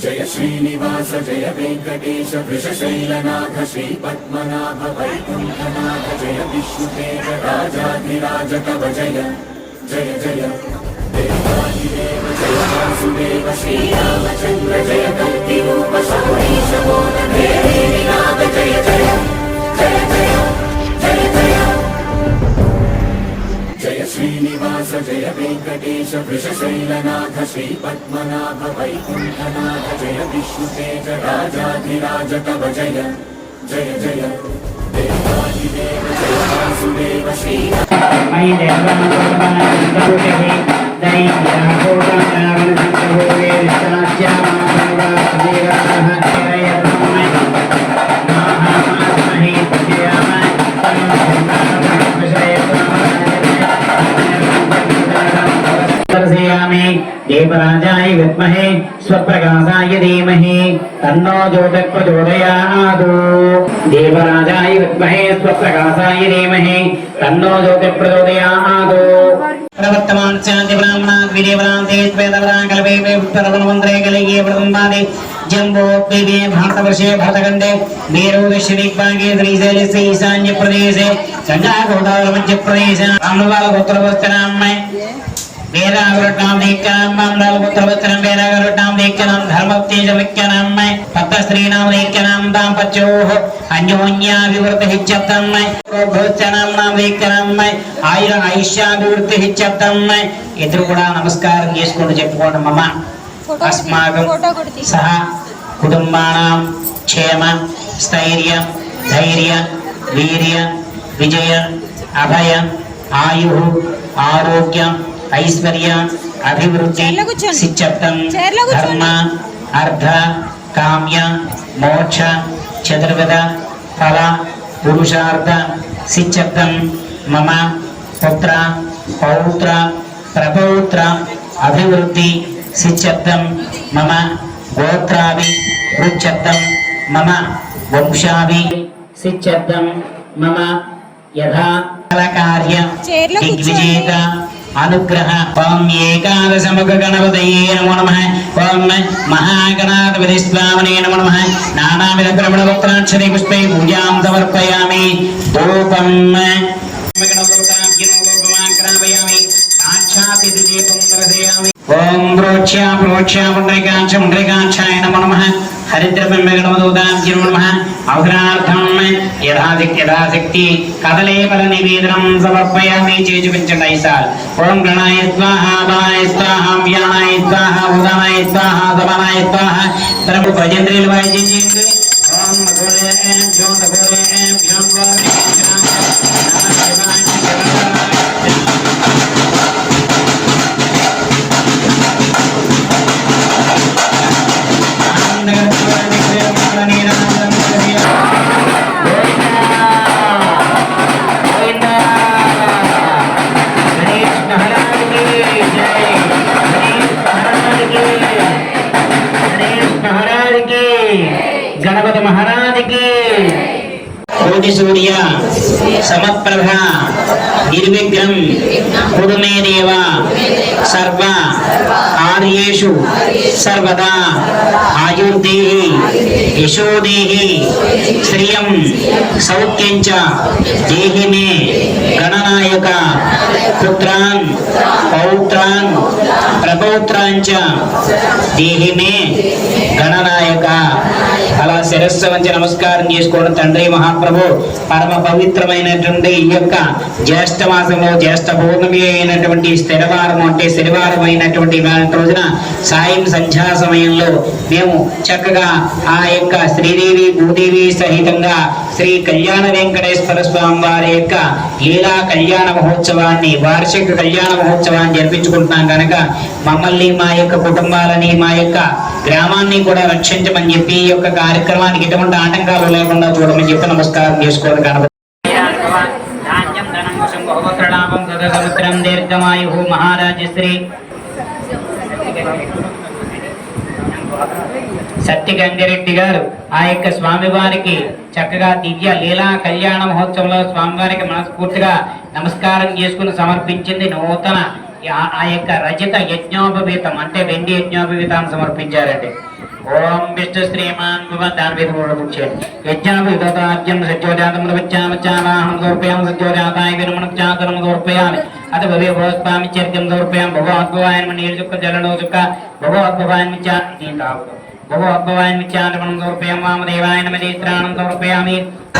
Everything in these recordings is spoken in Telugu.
जय श्रीनिवास जय वेंकटेश वृषशैलनाथ श्रीपद्मनाभ वैकुंठनाथ जय विष्णुतेज राजाधिराज कव जय जय जय देवादिदेव जय वासुदेव श्रीरामचंद्र जय कल्किरूप शौरीश मोदधेरिनाथ जय जय जय जय जय जय जय श्रीनिवास जय वेंकटेश वृषशैलनाथ श्रीपद्मनाभ वैकुंठनाथ जय विष्णुतेज राजाधिराज कव जय जय जय देवादिदेव जय वासुदेव देवराजाय विद्महे स्वप्रकाशाय धीमहि तन्नो ज्योतिः प्रचोदयात्। देवराजाय विद्महे स्वप्रकाशाय धीमहि तन्नो ज्योतिः प्रचोदयात्। प्रवर्तमान शांति ब्राह्मणात् विदेवरान्ते श्वेतवराकल्पे उत्तरवनमन्त्रे कलिगे प्रथमपादे जम्बोद्वीपे भारतवर्षे भरतखण्डे मेरुदक्षिणदिग्भागे श्रीशैलस्य ईशान्यप्रदेशे गङ्गागोदावरीमध्यप्रदेशे रामवालगोत्रवस्त्राम् वेदागरुटां दीक्षां मामलालपुत्रवत्सरं वेदागरुटां दीक्षां धर्मोपदेशविख्यानां भक्तस्त्रीणां दीक्षानां दाम्पत्योः अन्योन्याभिवृद्धिश्चब्दं भोजनां दीक्षानां आयुर ऐश्वर्याभिवृद्धिश्चब्दं इద్దరు కూడా నమస్కారం చేసుకుంటూ చెప్పుకోండి మమ అస్మాకం సహ కుటుంబానాం క్షేమ స్థైర్య ధైర్య వీర్య విజయ అభయ ఆయు ఆరోగ్య ऐश्वर्य अभिवृद्धि सिच्चत्तम धर्म अर्थ काम्य मोक्ष चतुर्विध फल पुरुषार्थ सिच्चत्तम मम पुत्र पौत्र प्रपौत्र अभिवृद्धि सिच्चत्तम मम गोत्राभि रुच्चत्तम मम वंशाभि सिच्चत्तम मम यथा कार्य दिग्विजेत अनुग्रह ओम एकादशमुख गणपतये नमो नमः ओम महागणाधिपति स्वामिने नमो नमः नानाविध ब्रह्मणवक्त्राक्षरे पुष्पे पूजां समर्पयामि धूपं ओम प्रोक्ष्या पुण्डरीकाक्ष पुण्डरीकाक्षाय नमो नमः हरिद्रब्रह्मगणपतोदाब्जो नमः अवघ्रार्थं यथाशक्ति कदले फल निवेदनं समर्पयामि चेजुपिंचंडि साल ओम गणाय स्वाहा बाणाय स्वाहा व्यानाय स्वाहा उदानाय स्वाहा समानाय स्वाहा तरु भजंद्रिल वाजिंजिंग ओम गोरे एम ज्योत गोरे एम भ्यम गोरे गणपति महाराज की कोटि सूर्य समप्रभ निर्विघ्नं कुरु मे देव सर्व कार्येषु सर्वदा आयुर्देहि यशोदेहि श्रियं सौख्यं च देहि मे गणनायक पुत्रान् पौत्रान् प्रपौत्रान् च देहि मे गणनायक అలా శిరస్సు వంచి నమస్కారం చేసుకోవడం తండ్రి మహాప్రభు పరమ పవిత్రమైనటువంటి ఈ యొక్క జ్యేష్ఠ మాసంలో జ్యేష్ఠ పౌర్ణమి అయినటువంటి స్థిరవారం అంటే శనివారం అయినటువంటి రోజున సాయం సంధ్యా సమయంలో మేము చక్కగా ఆ యొక్క శ్రీదేవి భూదేవి సహితంగా శ్రీ కళ్యాణ వెంకటేశ్వర స్వామి వారి యొక్క లీలా కళ్యాణ మహోత్సవాన్ని వార్షిక కళ్యాణ మహోత్సవాన్ని జరిపించుకుంటున్నాం కనుక మమ్మల్ని మా యొక్క కుటుంబాలని మా యొక్క గ్రామాన్ని కూడా రక్షించమని చెప్పి ఈ యొక్క కార్యక్రమానికి ఎటువంటి ఆటంకాలు లేకుండా చూడమని చెప్పి నమస్కారం చేసుకోవడం గణపతి దీర్ఘమాయు మహారాజశ్రీ సత్యగంగిరెడ్డి గారు ఆ యొక్క స్వామివారికి చక్కగా దివ్య లీలా కళ్యాణ మహోత్సవంలో స్వామివారికి మనస్ఫూర్తిగా నమస్కారం చేసుకుని సమర్పించింది నూతన ఆ యొక్క రజత యజ్ఞోపవీతం అంటే వెండి యజ్ఞోపవీతాన్ని సమర్పించారండి. ఓం విష్ణు శ్రీమాన్ యజ్ఞాభిదతాజ్యం సజ్జోజాతం వచ్చామచ్చావాహం సమర్పయామి సజ్జోజాతాయ విరమణచాతరం సమర్పయామి అత భవే భవస్వామి చర్యం సమర్పయామి భగవద్భవాయ నీరు చుక్క జలలో చుక్క భగవద్భవాయ భగవద్భవాయ మిత్యాటమనం సమర్పయామి వామదేవాయ నమః సమర్పయామి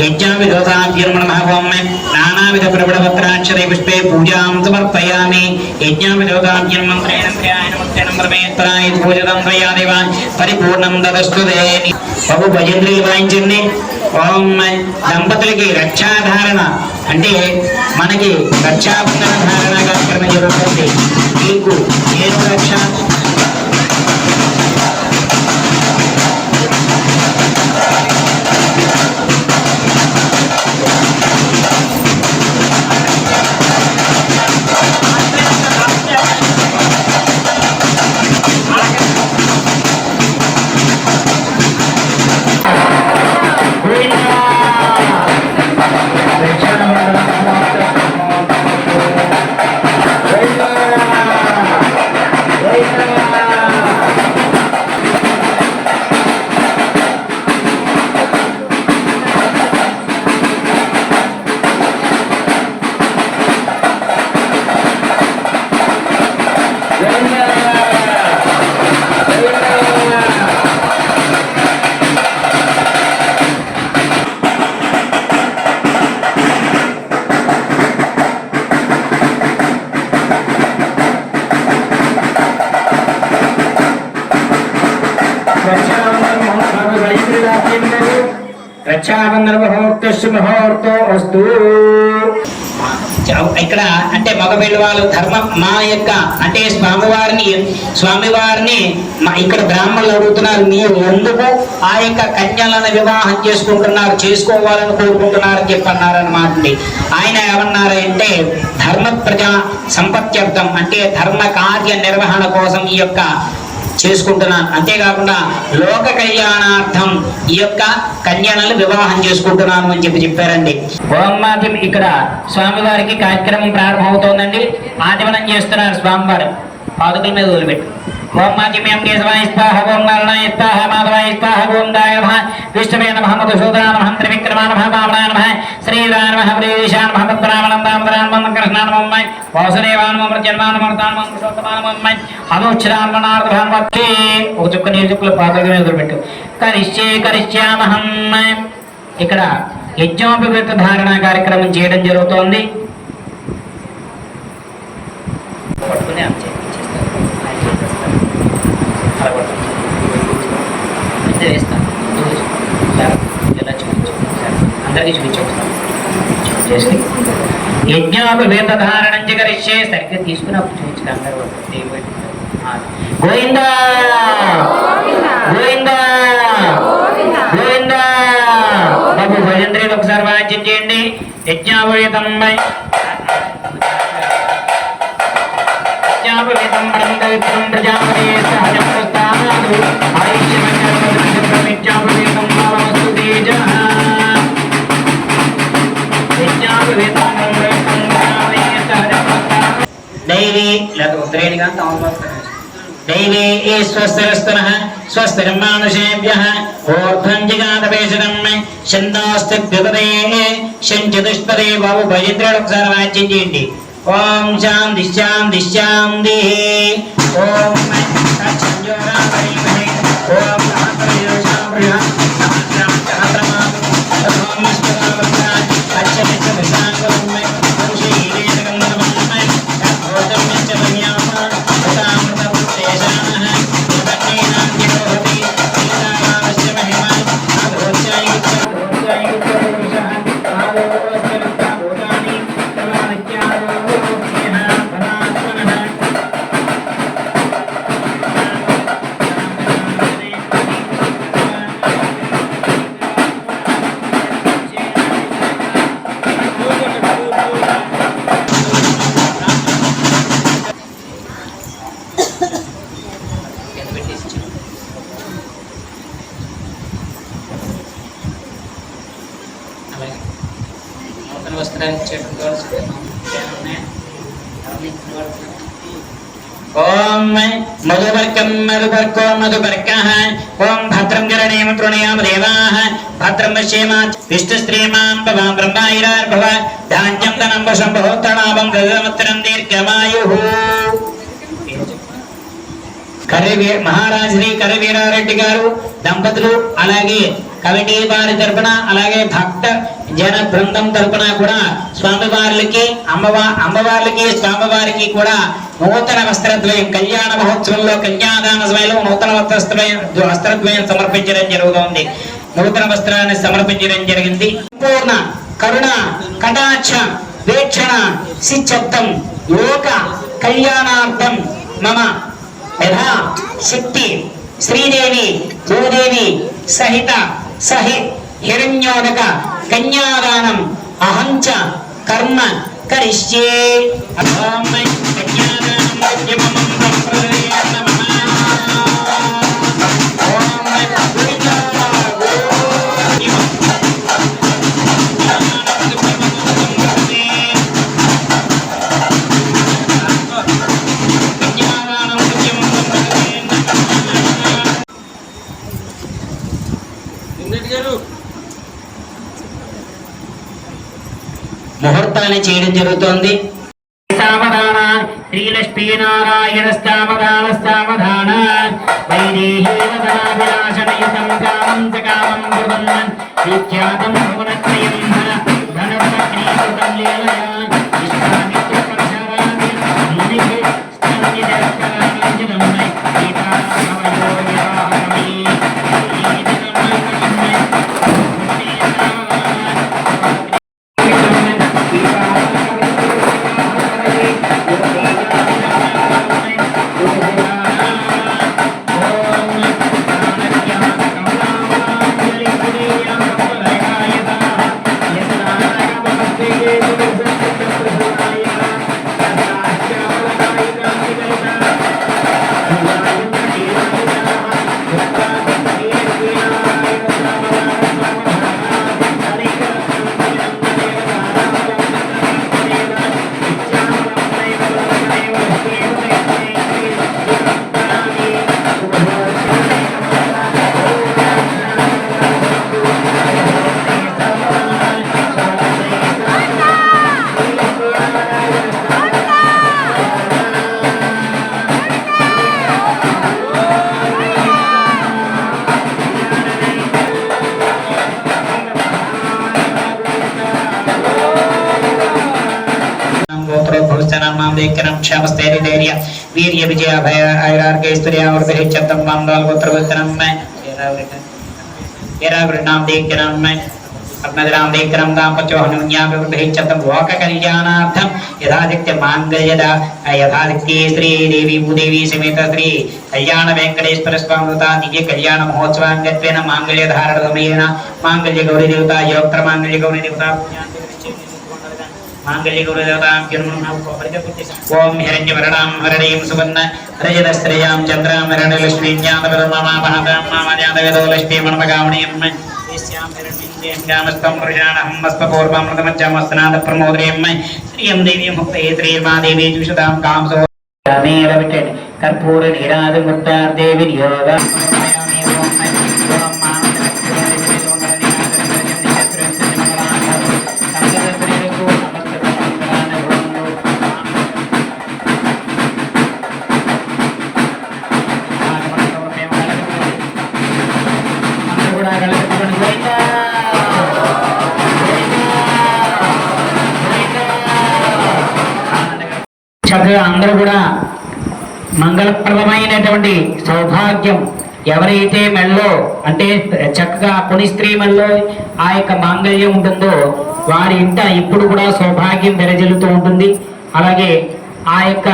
యజ్ఞాభిదోతాభ్యర్మణమహోం నానావిధ ప్రబలపత్రాక్షరే పుష్పే పూజాం సమర్పయామి యజ్ఞాభిదోతాభ్యం మంత్రేణ ప్రియాయనమత్యనం పరమేత్తరాయ పూజనం త్వయాదేవ పరిపూర్ణం దదస్తుతే బాబు భజంత్రీలు వాయించండి. ఓం దంపతులకి రక్షాధారణ అంటే మనకి రక్షాబంధన ధారణ కార్యక్రమం జరుగుతుంది. మీకు ఏదో రక్ష రక్షాబంధన ముహూర్తో వస్తూ ఇక్కడ అంటే మగపిల్లి వాళ్ళు ధర్మం మా యొక్క అంటే స్వామివారిని ఇక్కడ బ్రాహ్మణులు అడుగుతున్నారు, మీరు ఎందుకు ఆ యొక్క కన్యలను వివాహం చేసుకోవాలని కోరుకుంటున్నారు అని చెప్పి అన్నారన్నమాట. ఆయన ఏమన్నారంటే ధర్మ ప్రజా సంపత్యర్థం అంటే ధర్మ కార్య నిర్వహణ కోసం ఈ యొక్క చేసుకుంటున్నాను, అంతేకాకుండా లోక కళ్యాణార్థం ఈ యొక్క కన్యలను వివాహం చేసుకుంటున్నాను అని చెప్పారండి. హోమాద్యం ఇక్కడ స్వామివారికి కార్యక్రమం ప్రారంభమవుతోందండి. ఆచమనం చేస్తున్నారు స్వామివారు పాదుకల మీద వదిలిపెట్టి. ఓం మాధ్యమేం కేశవాయ స్వాహ, ఓం నారాయణాయ స్వాహ, మాధవాయ స్వాహ, ఓం దాయ నమః, విష్ణవే నమః, మధుసూదనాయ నమః, త్రివిక్రమాయ నమః, వామనాయ నమః, శ్రీరాయ నమః, ప్రియదేశాయ నమః, పద్మనాభాయ దామోదరాయ నమః, కృష్ణాయ నమః, వాసుదేవాయ నమః, ప్రజన్మాయ నమః, తాన్మః, పురుషోత్తమాయ నమః, అనుక్షరాయ నమః, నారదభాన్వత్తే. ఒక చుక్క నీరు చుక్కలు పాదుకల మీద వదిలిపెట్టు. కరిష్యామహం. ఇక్కడ యజ్ఞోపవీత ధారణ కార్యక్రమం చేయడం జరుగుతోంది. పట్టుకుని వేస్తాను అందరికీ చూపించు. యజ్ఞోపవీత ధారణం కరిష్యే. సరిగ్గా తీసుకున్నప్పుడు చూపించు అందరూ. గోవిందా గోవిందా గోవిందా. బాబు భజంత్రీలు ఒకసారి వాద్యం చేయండి. యజ్ఞోపవీతం యజ్ఞోపవీతం పవిత్రం ప్రజాపతి సహజం ప్రస్థానాదు ఆయుష్యమజ్ఞోపవీతం భావస్తు తేజ. యజ్ఞోపవీతం దైవీ లేదా ఉద్రేణిగా దైవే స్వస్తిరస్తనః స్వస్తిరం మానుషేభ్యః ఊర్ధ్వం జిగాతపేషణం ఛందాస్తిద్యుతదే శంచతుష్పదే. బాబు భజంత్రీలు ఒకసారి వాద్యం చేయండి. ఓం శాంతి శాంతి శాంతి. ఓం ఓం వస్త్రాలు ఇచ్చేటువంటి ఓం మధువర్కం మధువర్కో మధువర్కః ఓం భద్రం గరణేమ తృణయామ దేవాః భద్రం పశ్యేమ విష్ణుశ్రీమాన్ భవాం బ్రహ్మాయిరార్భవ ధాన్యం ధనం వశం బహుత్తరాభం గగనముత్తరం దీర్ఘమాయుః. మహారాజ్ శ్రీ కరవీరారెడ్డి గారు దంపతులు అలాగే కమిటీ వారి తరపున అలాగే భక్త జన బృందం తరపున కూడా స్వామివార్లకి అమ్మవార్లకి స్వామివారికి కూడా నూతన వస్త్రద్వయం కళ్యాణ మహోత్సవంలో కన్యాదాన సమయంలో నూతన వస్త్రద్వయం సమర్పించడం జరుగుతోంది. నూతన వస్త్రాన్ని సమర్పించడం జరిగింది. పూర్ణ కరుణ కటాక్ష వీక్షణ సిద్ధం లోక కళ్యాణార్థం మమ యథా శక్తి శ్రీదేవి భూదేవి సహిత హిరణ్యోదక కన్యాదానం అహంచ కర్మ కరిష్యే. ముహూర్తాన్ని చేయడం జరుగుతోంది. సావధాన శ్రీలక్ష్మీనారాయణ సావధాన సావధాన వైదేహీవదనాభిలాషణయుతం కామం చ కామం కుర్వన్ విఖ్యాతం భువనత్రయం ధనవక్రీకృతం లీలయా విశ్వామిత్రపరశరాది మునిః స్తన్యజస్కరాంజనం సీతాభవయోగివాహకమీ క్షేమస్థైర్య వీర్య విజయ భయ ఐరార్గైశ్వర్యావృతహిత్యం మాందాల్గోత్రవృత్తనం ఏరావృణాం దేక్యనం పద్మధరాం దేక్యనం దాంపత్యోహనున్యాభివృద్ధిత్యం లోక కళ్యాణార్థం యథాశక్తి మాంగళ్యద యథాశక్తి శ్రీదేవి భూదేవి సమేత శ్రీ కళ్యాణ వెంకటేశ్వర స్వామి దివ్య కళ్యాణ మహోత్సవాంగత్వేన మాంగళ్య ధారణ సమయేన మాంగళ్య గౌరీ దేవత యోక్త మాంగళ్య గౌరీ దేవత ఓం హిరణ్యవరణాం హరణీం సువర్ణ రజతశ్రయాం చంద్రాం హిరణ్యలక్ష్మీం జ్ఞాతపదమామాపహతామామజ్ఞాతవేదో లక్ష్మీమణమగామణీయం శ్యాం హిరణ్యం ప్రజానహం వస్పూర్వామృతమజ్జామస్నాద ప్రమోదయం శ్రీయం దేవీం ముక్తయే శ్రీర్మాదేవీ జుషతాం కాంసో కర్పూర నీరాజ ముక్తార్దేవి యోగ చక్కగా అందరూ కూడా మంగళప్రదమైనటువంటి సౌభాగ్యం ఎవరైతే మెళ్ళో అంటే చక్కగా పుని స్త్రీ మెళ్ళో ఆ యొక్క మాంగళ్యం ఉంటుందో వారి ఇంట ఇప్పుడు కూడా సౌభాగ్యం వెరజల్లుతూ ఉంటుంది. అలాగే ఆ యొక్క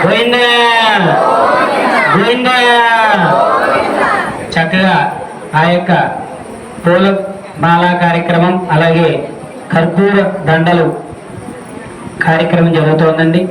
గోవిందా గోవిందా. చక్కగా ఆ యొక్క పూల మాల కార్యక్రమం అలాగే కర్పూర దండలు కార్యక్రమం జరుగుతోందండి.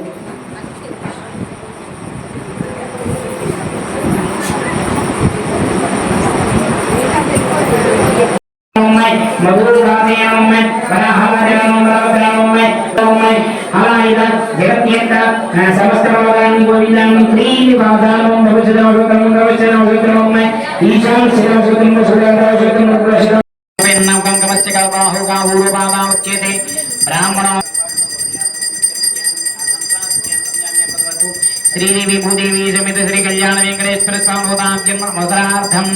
శ్రీదేవి భూదేవి సమిత శ్రీ కళ్యాణ వెంకటేశ్వర స్వామి మధురార్థం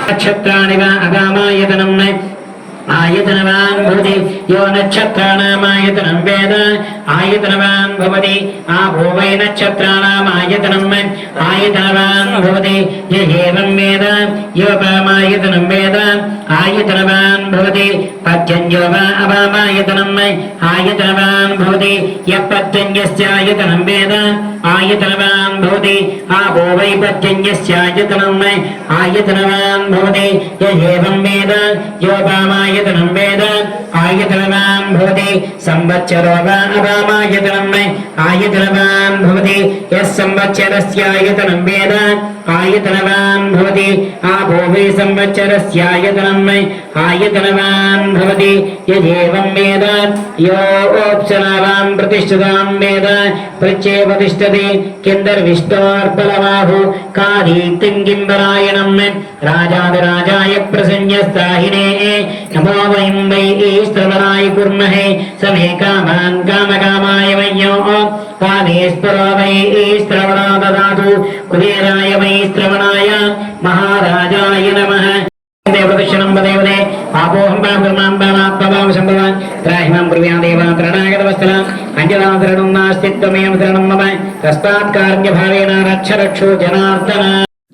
నక్షత్రాణి వా అగామాయతనం ఆయతనవాన్ భవతి యో నక్షత్రాణామాయతనం వేద ఆయతనవాన్ భవతి ఆ భూవై నక్షత్రాణాం ఆయతనం ఆయతనవాన్ భవతి యేవం వేద యోపామాయతనం వేద ఆయతనవాన్ భవతి పద్యంజో వా అపామాయతనం ఆయతనవాన్ భవతి యపద్యంజస్యాయతనం వేద ఆయతనవాన్ భవతి ఆ భూవై పద్యంజస్యాయతనం ఆయతనవాన్ భవతి యేవం వేద యోపామాయతనం వేద ఆయతనవాన్ భవతి సంవత్సరో వా అపామాయతనం ఆయతనవాన్ భవతి యస్ సంవత్సరస్యాయతనం వేద ఆయతనవాన్ భవతి ఆ భూమి సంవత్సరస్యాయతనం ఆయతనవాన్ భవతి యదేవం వేద యోప్సనావాం ప్రతిష్ఠితాం వేద ప్రత్యేపతిష్ఠతి కిందర్విష్టోర్బలబాహు కాదీప్తిం కింబరాయణం రాజాదిరాజాయ ప్రసన్యస్తాహినే నమో వయం వై శ్రవణాయ కుర్మహే సమే కామాన్ కామకామాయ వయ్యో కామేశ్వరో వై శ్రవణో దదాతు కుబేరాయ వై శ్రవణాయ మహారాజాయ నమః. దేవదర్శనం వదేవదే పాపోహం పాపమాం పామాత్మభావ సంభవాన్ త్రాహిమాం కుర్వ్యాం దేవా త్రణాగతవత్సలాం అంజనాదరణం నాస్తిత్వమేవ శరణం మమ తస్మాత్ కారుణ్యభావేన రక్ష రక్షో జనార్దన.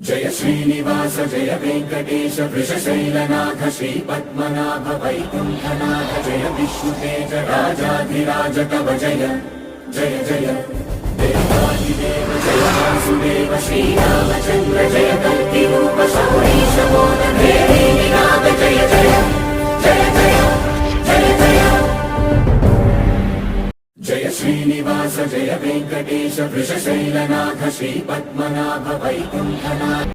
జయ శ్రీనివాస జయ వెంకటేశ వృషశైలనాథ శ్రీ పద్మనాభ వైకుంఠనాథ జయ విష్ణుతేజ రాజాధిరాజ కవ జయ జయ జయ దేవాదిదేవ జయ వాసుదేవ శ్రీరామచంద్ర జయ కల్కి రూప శౌరీశ మోద దేవీ వినాద జయ జయ జయ జయ జయ జయ. జయ శ్రీనివాస జయ వెంకటేశ వృషశైలనాథ శ్రీ పద్మనాభ వైకుంఠనాథ